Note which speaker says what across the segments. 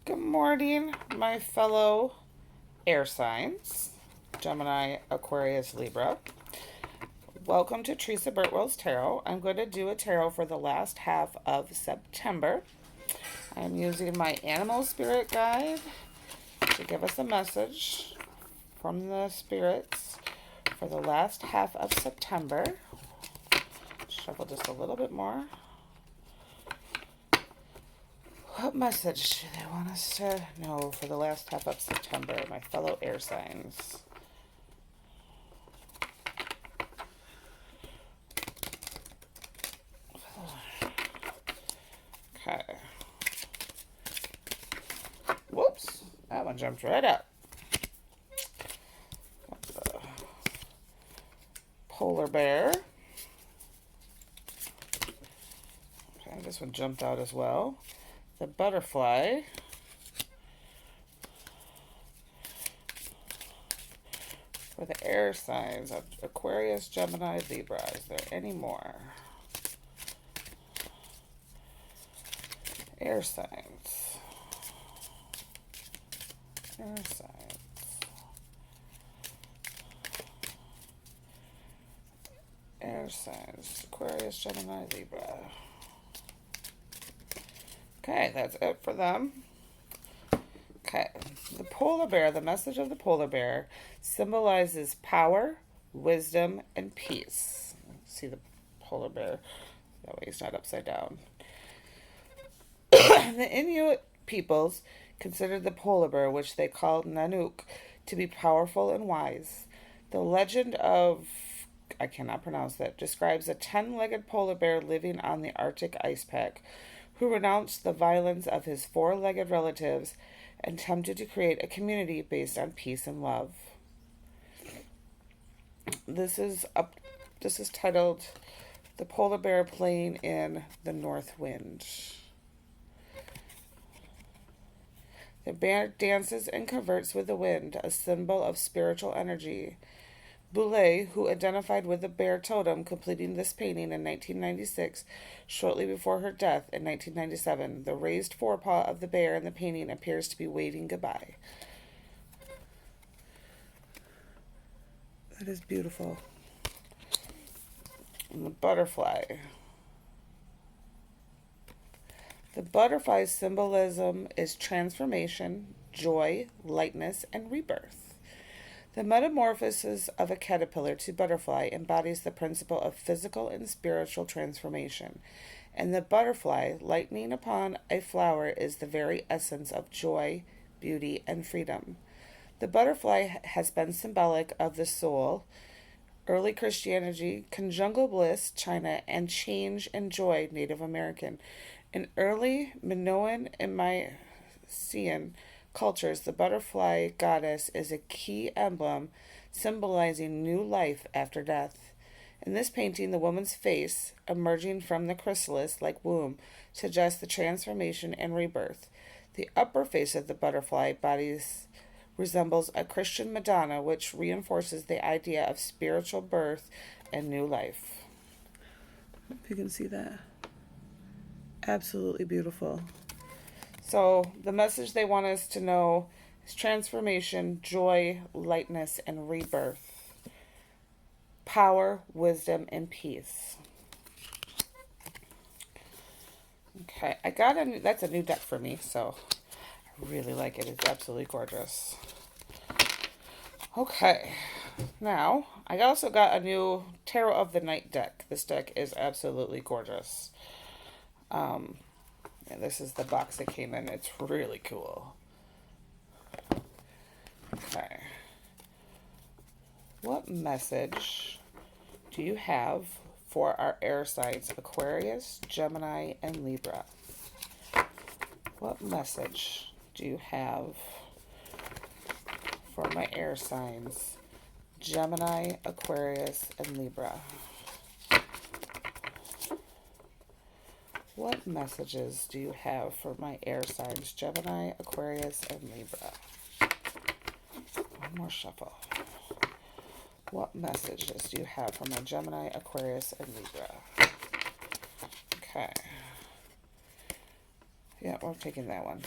Speaker 1: Good morning, my fellow air signs, Gemini, Aquarius, Libra. Welcome to Teresa Birtwell's Tarot. I'm going to do a tarot for the last half of September. I'm using my animal spirit guide to give us a message from the spirits for the last half of September. Shuffle just a little bit more. What message do they want us to know for the last half of September, my fellow air signs? Okay. Whoops, that one jumped right up. Got the polar bear. Okay, this one jumped out as well. The butterfly. For the air signs of Aquarius, Gemini, Libra. Is there any more? Air signs. Air signs. Air signs. Aquarius, Gemini, Libra. Okay, that's it for them. Okay, the polar bear, the message of the polar bear symbolizes power, wisdom, and peace. See the polar bear, that way he's not upside down. The Inuit peoples considered the polar bear, which they called Nanook, to be powerful and wise. The legend of, I cannot pronounce that, describes a 10-legged polar bear living on the Arctic ice pack, who renounced the violence of his four-legged relatives and attempted to create a community based on peace and love. This is titled "The Polar Bear Playing in the North Wind." The bear dances and converts with the wind, a symbol of spiritual energy. Boulez, who identified with the bear totem, completing this painting in 1996, shortly before her death in 1997. The raised forepaw of the bear in the painting appears to be waving goodbye. That is beautiful. And the butterfly. The butterfly's symbolism is transformation, joy, lightness, and rebirth. The metamorphosis of a caterpillar to butterfly embodies the principle of physical and spiritual transformation, and the butterfly, lighting upon a flower, is the very essence of joy, beauty, and freedom. The butterfly has been symbolic of the soul, early Christianity, conjugal bliss, China, and change and joy, Native American. In early Minoan and Mycenaean cultures, the butterfly goddess is a key emblem symbolizing new life after death. In this painting, the woman's face, emerging from the chrysalis-like womb, suggests the transformation and rebirth. The upper face of the butterfly body resembles a Christian Madonna, which reinforces the idea of spiritual birth and new life. If you can see that. Absolutely beautiful. So the message they want us to know is transformation, joy, lightness, and rebirth. Power, wisdom, and peace. Okay, that's a new deck for me, so I really like it. It's absolutely gorgeous. Okay, now I also got a new Tarot of the Night deck. This deck is absolutely gorgeous. And this is the box it came in. It's really cool. Okay. What message do you have for our air signs, Aquarius, Gemini, and Libra? What message do you have for my air signs, Gemini, Aquarius, and Libra? What messages do you have for my air signs, Gemini, Aquarius, and Libra? One more shuffle. What messages do you have for my Gemini, Aquarius, and Libra? Okay. Yeah, we're taking that one.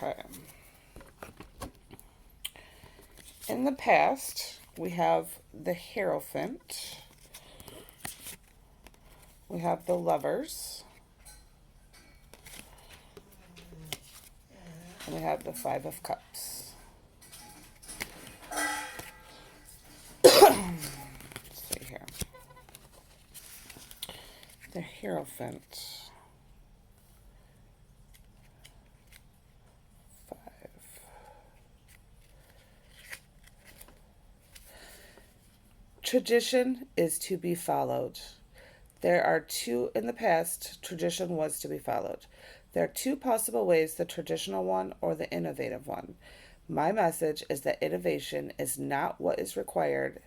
Speaker 1: Okay. In the past, we have the Hierophant. We have the Lovers. And we have the Five of Cups. Let's see here. The Hierophant. 5. Tradition is to be followed. There are two, in the past, tradition was to be followed. There are two possible ways, the traditional one or the innovative one. My message is that innovation is not what is required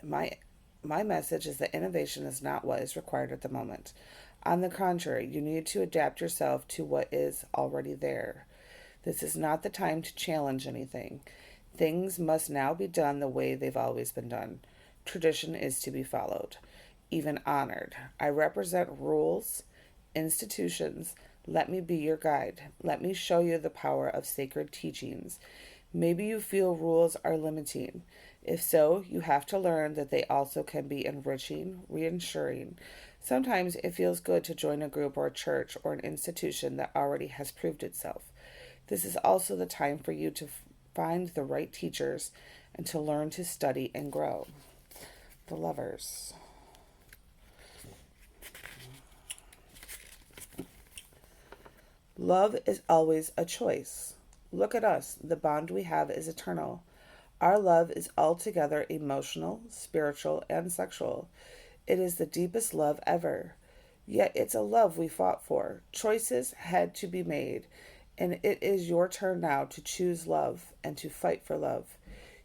Speaker 1: my message is that innovation is not what is required at the moment. On the contrary, you need to adapt yourself to what is already there. This is not the time to challenge anything. Things must now be done the way they've always been done. Tradition is to be followed, even honored. I represent rules, institutions. Let me be your guide. Let me show you the power of sacred teachings. Maybe you feel rules are limiting. If so, you have to learn that they also can be enriching, reassuring. Sometimes it feels good to join a group or a church or an institution that already has proved itself. This is also the time for you to find the right teachers and to learn to study and grow. The Lovers. Love is always a choice. Look at us. The bond we have is eternal. Our love is altogether emotional, spiritual, and sexual. It is the deepest love ever. Yet it's a love we fought for. Choices had to be made, and it is your turn now to choose love and to fight for love.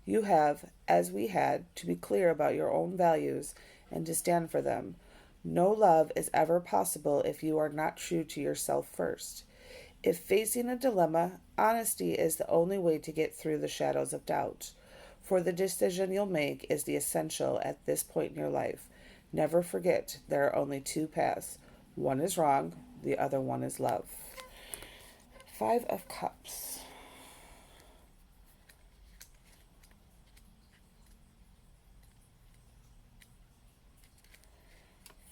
Speaker 1: You have, as we had, to be clear about your own values and to stand for them. No love is ever possible if you are not true to yourself first. If facing a dilemma, honesty is the only way to get through the shadows of doubt. For the decision you'll make is the essential at this point in your life. Never forget, there are only two paths. One is wrong, the other one is love. 5 of Cups.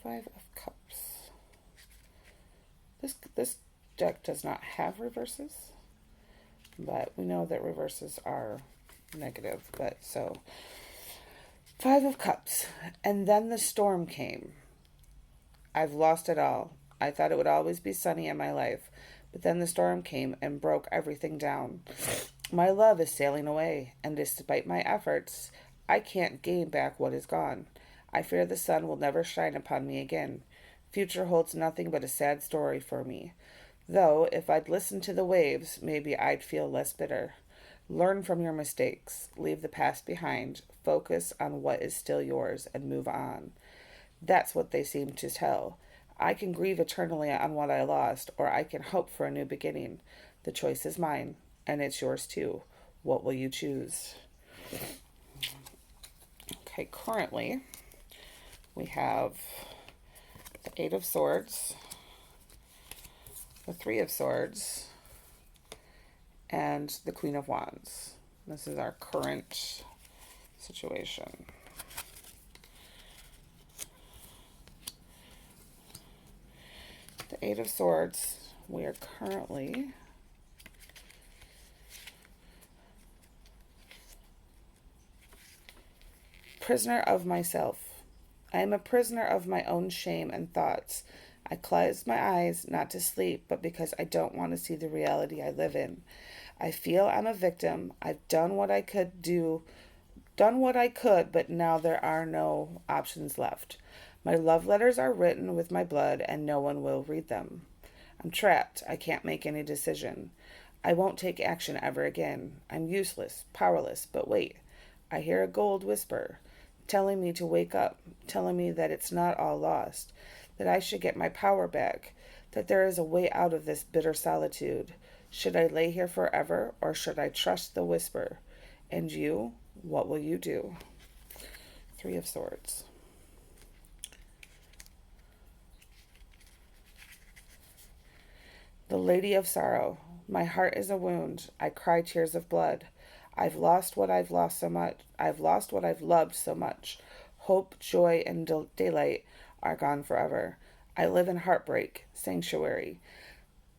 Speaker 1: Five of Cups. This deck does not have reverses, but we know that reverses are negative. But so 5 of Cups. And then the storm came. I've lost it all. I thought it would always be sunny in my life, but then the storm came and broke everything down. My love is sailing away, and despite my efforts, I can't gain back what is gone. I fear the sun will never shine upon me again. Future holds nothing but a sad story for me. Though, if I'd listened to the waves, maybe I'd feel less bitter. Learn from your mistakes. Leave the past behind. Focus on what is still yours and move on. That's what they seem to tell. I can grieve eternally on what I lost, or I can hope for a new beginning. The choice is mine, and it's yours too. What will you choose? Okay, currently we have the 8 of Swords, the 3 of Swords, and the Queen of Wands. This is our current situation. The 8 of Swords, we are currently prisoner of myself. I am a prisoner of my own shame and thoughts. I close my eyes, not to sleep, but because I don't want to see the reality I live in. I feel I'm a victim. I've done what I could, but now there are no options left. My love letters are written with my blood, and no one will read them. I'm trapped. I can't make any decision. I won't take action ever again. I'm useless, powerless, but wait. I hear a gold whisper, telling me to wake up, telling me that it's not all lost, that I should get my power back, that there is a way out of this bitter solitude. Should I lay here forever, or should I trust the whisper? And you, what will you do? 3 of Swords. The Lady of Sorrow. My heart is a wound. I cry tears of blood. I've lost what I've lost so much. I've lost what I've loved so much. Hope, joy, and daylight are gone forever. I live in heartbreak, sanctuary.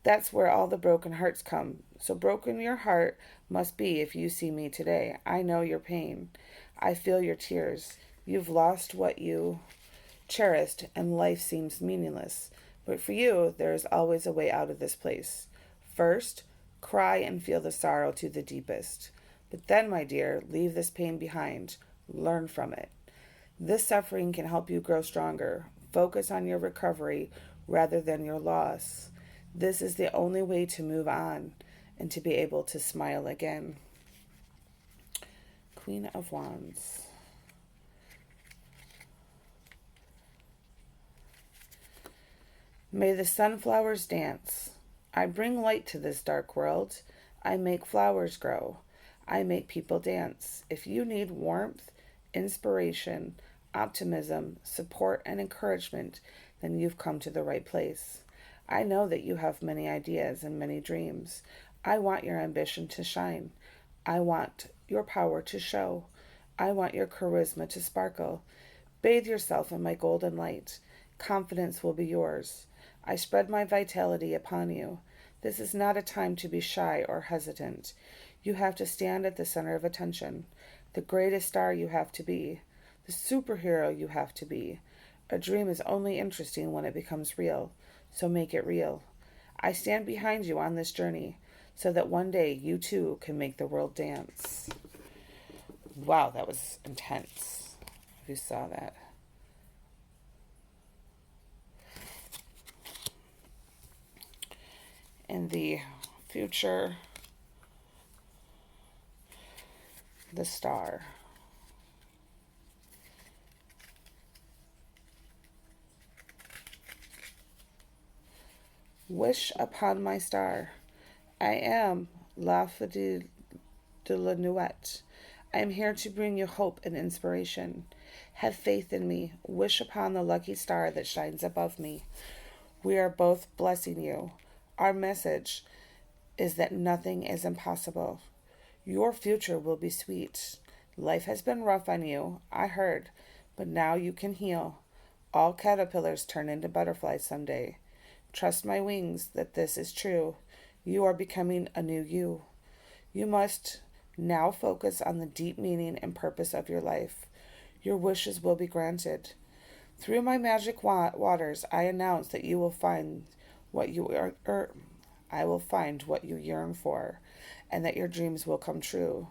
Speaker 1: That's where all the broken hearts come. So broken your heart must be if you see me today. I know your pain. I feel your tears. You've lost what you cherished, and life seems meaningless. But for you, there is always a way out of this place. First, cry and feel the sorrow to the deepest. But then, my dear, leave this pain behind. Learn from it. This suffering can help you grow stronger. Focus on your recovery rather than your loss. This is the only way to move on and to be able to smile again. Queen of Wands. May the sunflowers dance. I bring light to this dark world. I make flowers grow. I make people dance. If you need warmth, inspiration, optimism, support, and encouragement, then you've come to the right place. I know that you have many ideas and many dreams. I want your ambition to shine. I want your power to show. I want your charisma to sparkle. Bathe yourself in my golden light. Confidence will be yours. I spread my vitality upon you. This is not a time to be shy or hesitant. You have to stand at the center of attention. The greatest star you have to be. The superhero you have to be. A dream is only interesting when it becomes real, so make it real. I stand behind you on this journey so that one day you too can make the world dance. Wow, that was intense. If you saw that. In the future, the star. Wish upon my star. I am La Fille de la Nuit. I am here to bring you hope and inspiration. Have faith in me. Wish upon the lucky star that shines above me. We are both blessing you. Our message is that nothing is impossible. Your future will be sweet. Life has been rough on you, I heard, but now you can heal. All caterpillars turn into butterflies someday. Trust my wings that this is true. You are becoming a new you. You must now focus on the deep meaning and purpose of your life. Your wishes will be granted. Through my magic waters, I announce that you will find what you I will find what you yearn for, and that your dreams will come true.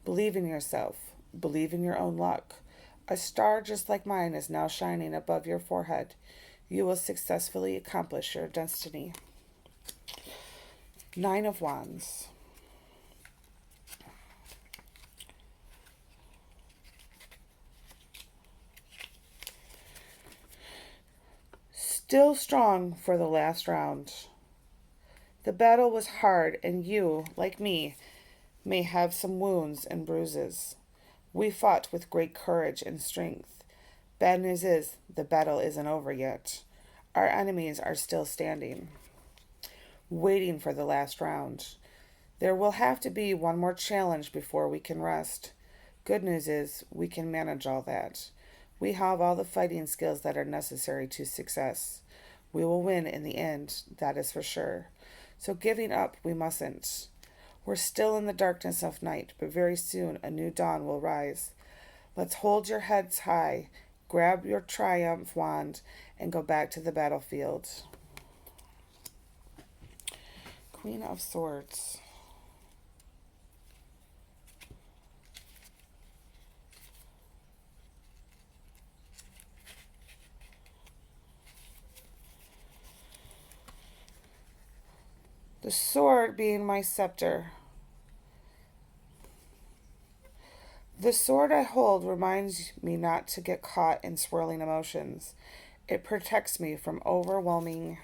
Speaker 1: Believe in yourself. Believe in your own luck. A star just like mine is now shining above your forehead. You will successfully accomplish your destiny. 9 of Wands. Still strong for the last round. The battle was hard, and you, like me, may have some wounds and bruises. We fought with great courage and strength. Bad news is, the battle isn't over yet. Our enemies are still standing, waiting for the last round. There will have to be one more challenge before we can rest. Good news is, we can manage all that. We have all the fighting skills that are necessary to success. We will win in the end, that is for sure. So giving up, we mustn't. We're still in the darkness of night, but very soon a new dawn will rise. Let's hold your heads high, grab your triumph wand, and go back to the battlefield. Queen of Swords. The sword being my scepter. The sword I hold reminds me not to get caught in swirling emotions. It protects me from overwhelming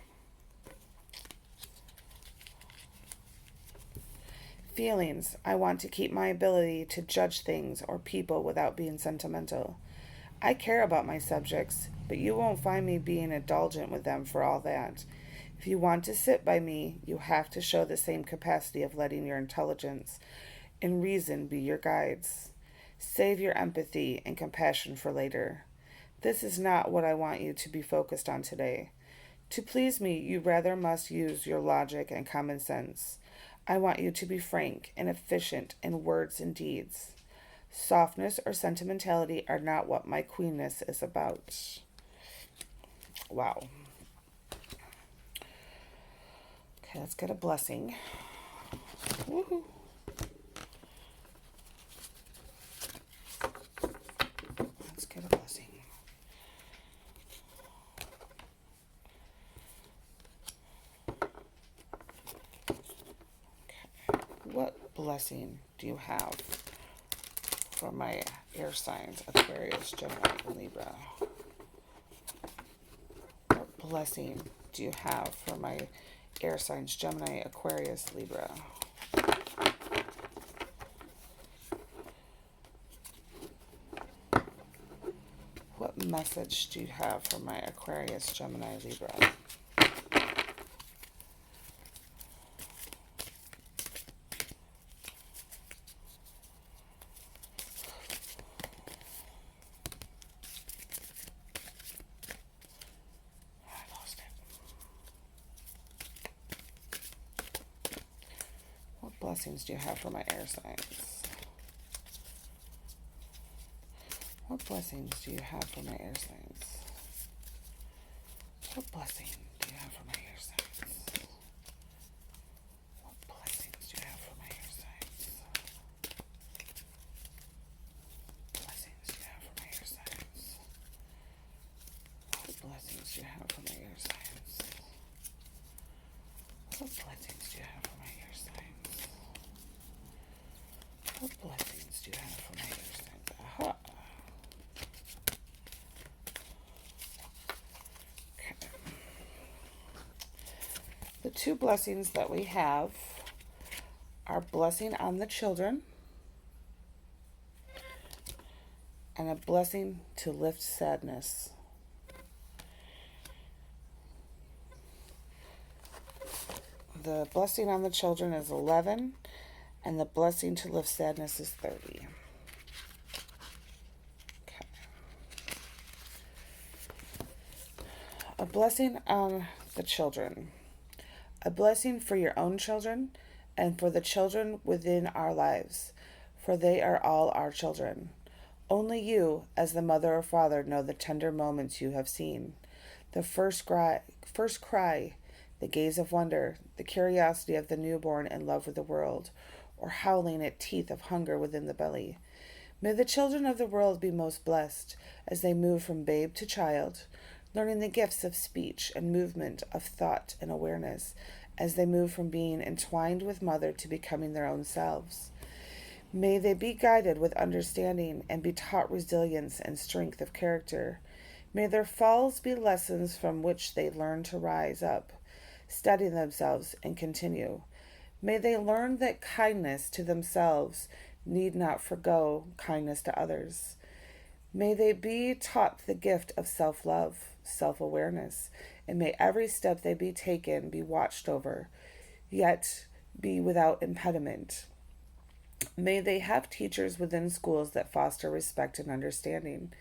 Speaker 1: feelings. I want to keep my ability to judge things or people without being sentimental. I care about my subjects, but you won't find me being indulgent with them for all that. If you want to sit by me, you have to show the same capacity of letting your intelligence and reason be your guides. Save your empathy and compassion for later. This is not what I want you to be focused on today. To please me, you rather must use your logic and common sense. I want you to be frank and efficient in words and deeds. Softness or sentimentality are not what my queenness is about. Wow. Okay, let's get a blessing. Woohoo. Let's get a blessing. Okay. What blessing do you have for my air signs, Aquarius, Gemini, and Libra? What blessing do you have for my air signs, Gemini, Aquarius, Libra? What message do you have for my Aquarius, Gemini, Libra? I lost it. What blessings do you have for my air signs? What blessings do you have for my air signs? What blessing do you have for my air signs? What blessings do you have for my air signs? Blessings do you have for my air signs? What blessings do you have for my air signs? What blessings do you have for my air signs? What blessings do you have for my air signs? Aha. The two blessings that we have are blessing on the children and a blessing to lift sadness. The blessing on the children is 11 and the blessing to lift sadness is 30. Okay. A blessing on the children. A blessing for your own children and for the children within our lives, for they are all our children. Only you, as the mother or father, know the tender moments you have seen. The first cry, the gaze of wonder, the curiosity of the newborn in love with the world, or howling at teeth of hunger within the belly. May the children of the world be most blessed as they move from babe to child, learning the gifts of speech and movement, of thought and awareness, as they move from being entwined with mother to becoming their own selves. May they be guided with understanding and be taught resilience and strength of character. May their falls be lessons from which they learn to rise up, study themselves, and continue. May they learn that kindness to themselves need not forgo kindness to others. May they be taught the gift of self-love, self-awareness, and may every step they be taken be watched over, yet be without impediment. May they have teachers within schools that foster respect and understanding,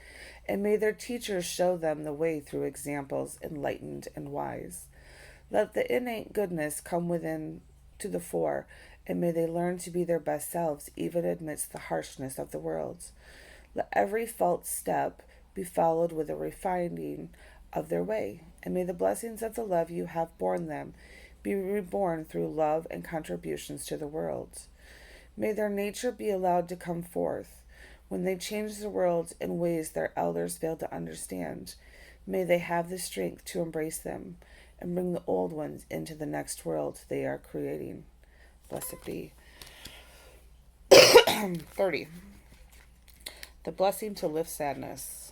Speaker 1: and may their teachers show them the way through examples enlightened and wise. Let the innate goodness come within to the fore, and may they learn to be their best selves even amidst the harshness of the world. Let every false step be followed with a refining of their way, and may the blessings of the love you have borne them be reborn through love and contributions to the world. May their nature be allowed to come forth. When they change the world in ways their elders failed to understand, may they have the strength to embrace them and bring the old ones into the next world they are creating. Blessed be. 30. The blessing to lift sadness.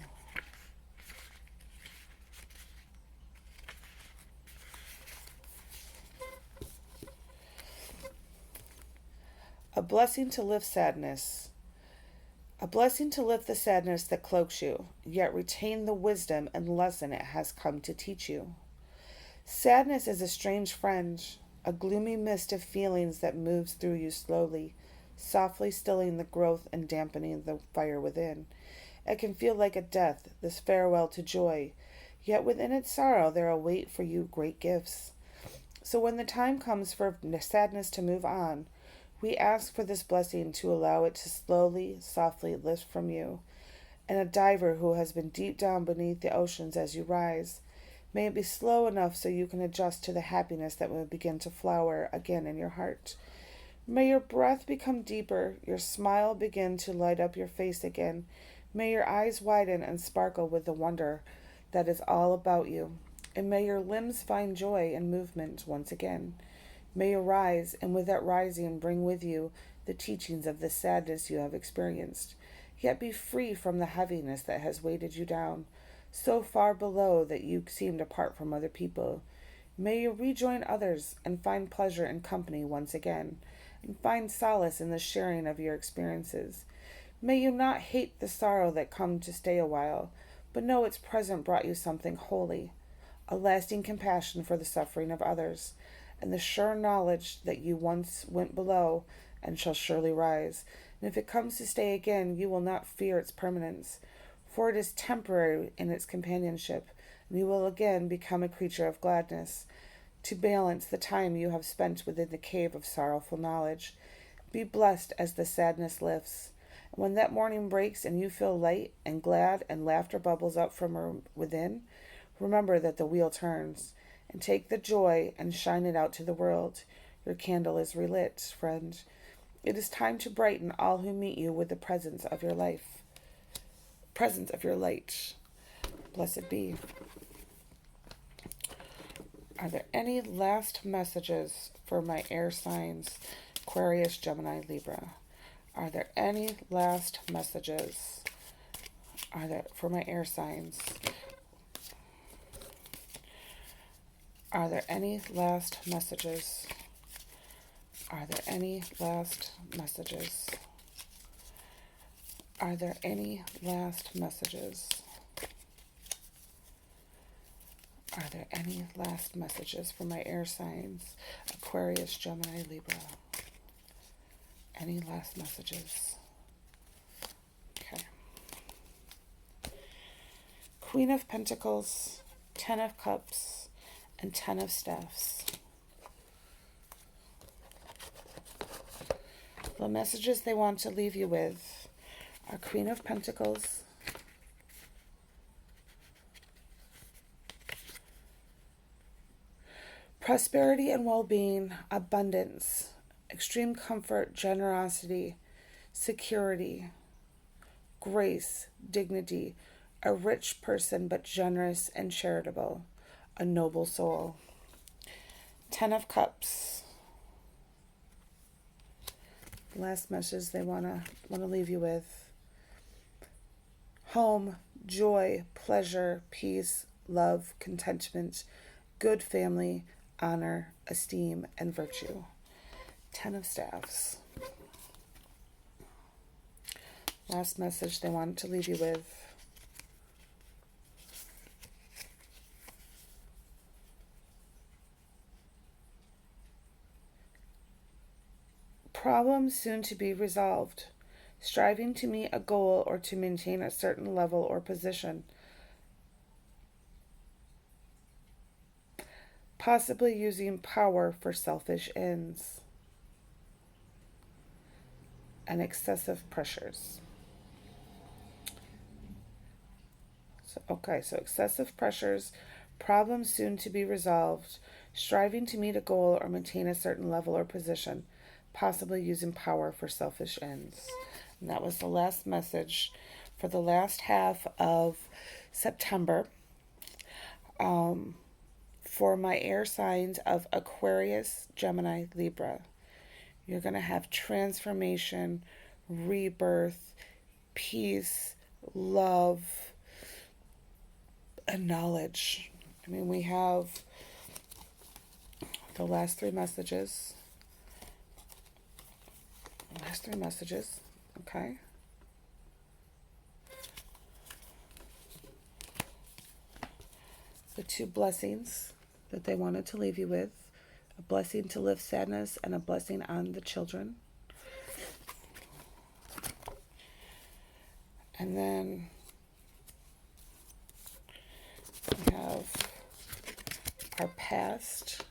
Speaker 1: A blessing to lift sadness. A blessing to lift the sadness that cloaks you, yet retain the wisdom and lesson it has come to teach you. Sadness is a strange friend, a gloomy mist of feelings that moves through you slowly, softly stilling the growth and dampening the fire within. It can feel like a death, this farewell to joy, yet within its sorrow there await for you great gifts. So when the time comes for sadness to move on, we ask for this blessing to allow it to slowly, softly lift from you. And a diver who has been deep down beneath the oceans as you rise, may it be slow enough so you can adjust to the happiness that will begin to flower again in your heart. May your breath become deeper, your smile begin to light up your face again. May your eyes widen and sparkle with the wonder that is all about you. And may your limbs find joy and movement once again. May you rise, and with that rising bring with you the teachings of the sadness you have experienced. Yet be free from the heaviness that has weighted you down, so far below that you seemed apart from other people. May you rejoin others and find pleasure in company once again, and find solace in the sharing of your experiences. May you not hate the sorrow that come to stay a while, but know its present brought you something holy, a lasting compassion for the suffering of others, and the sure knowledge that you once went below and shall surely rise. And if it comes to stay again, you will not fear its permanence, for it is temporary in its companionship, and you will again become a creature of gladness, to balance the time you have spent within the cave of sorrowful knowledge. Be blessed as the sadness lifts. And when that morning breaks and you feel light and glad and laughter bubbles up from within, remember that the wheel turns, and take the joy and shine it out to the world. Your candle is relit, friend. It is time to brighten all who meet you with the presence of your life. Presence of your light. Blessed be. Are there any last messages for my air signs, Aquarius, Gemini, Libra? Are there any last messages? Are there for my air signs? Are there any last messages? Are there any last messages? Are there any last messages? Are there any last messages for my air signs, Aquarius, Gemini, Libra? Any last messages? Okay. Queen of Pentacles, Ten of Cups, and Ten of Staffs. The messages they want to leave you with are Queen of Pentacles, prosperity and well-being, abundance, extreme comfort, generosity, security, grace, dignity, a rich person but generous and charitable, a noble soul. Ten of Cups. Last message they want to leave you with: home, joy, pleasure, peace, love, contentment, good family, honor, esteem, and virtue. Ten of Staffs. Last message they wanted to leave you with: problems soon to be resolved, striving to meet a goal or to maintain a certain level or position, possibly using power for selfish ends, and excessive pressures. So excessive pressures, problems soon to be resolved, striving to meet a goal or maintain a certain level or position, possibly using power for selfish ends. And that was the last message for the last half of September. For my air signs of Aquarius, Gemini, Libra. You're going to have transformation, rebirth, peace, love, and knowledge. I mean, we have the last three messages. Okay. The two blessings. that they wanted to leave you with, a blessing to lift sadness, and a blessing on the children. And then we have our past,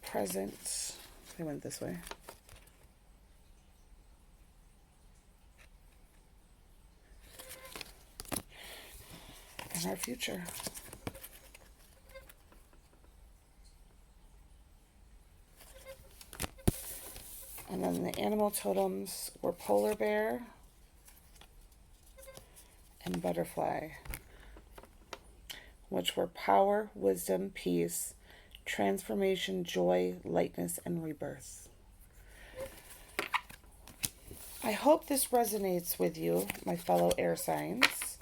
Speaker 1: present. They went this way. And our future. And then the animal totems were polar bear and butterfly, which were power, wisdom, peace, transformation, joy, lightness, and rebirth. I hope this resonates with you, my fellow air signs,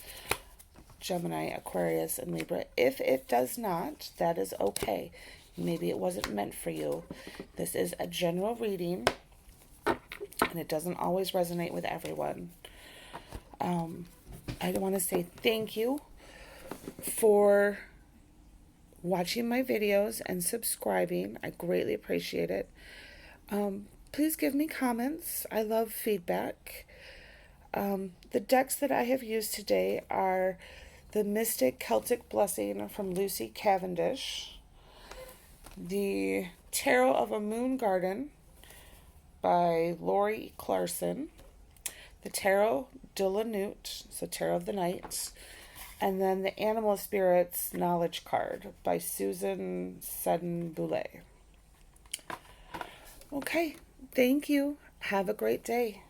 Speaker 1: Gemini, Aquarius, and Libra. If it does not, that is okay. Maybe it wasn't meant for you. This is a general reading, and it doesn't always resonate with everyone. I want to say thank you for watching my videos and subscribing. I greatly appreciate it. Please give me comments. I love feedback. The decks that I have used today are the Mystic Celtic Blessing from Lucy Cavendish, the Tarot of a Moon Garden by Lori Clarkson, the Tarot de la Nuit, so Tarot of the Night, and then the Animal Spirits Knowledge Card by Susan Seddon-Boulay. Okay, thank you. Have a great day.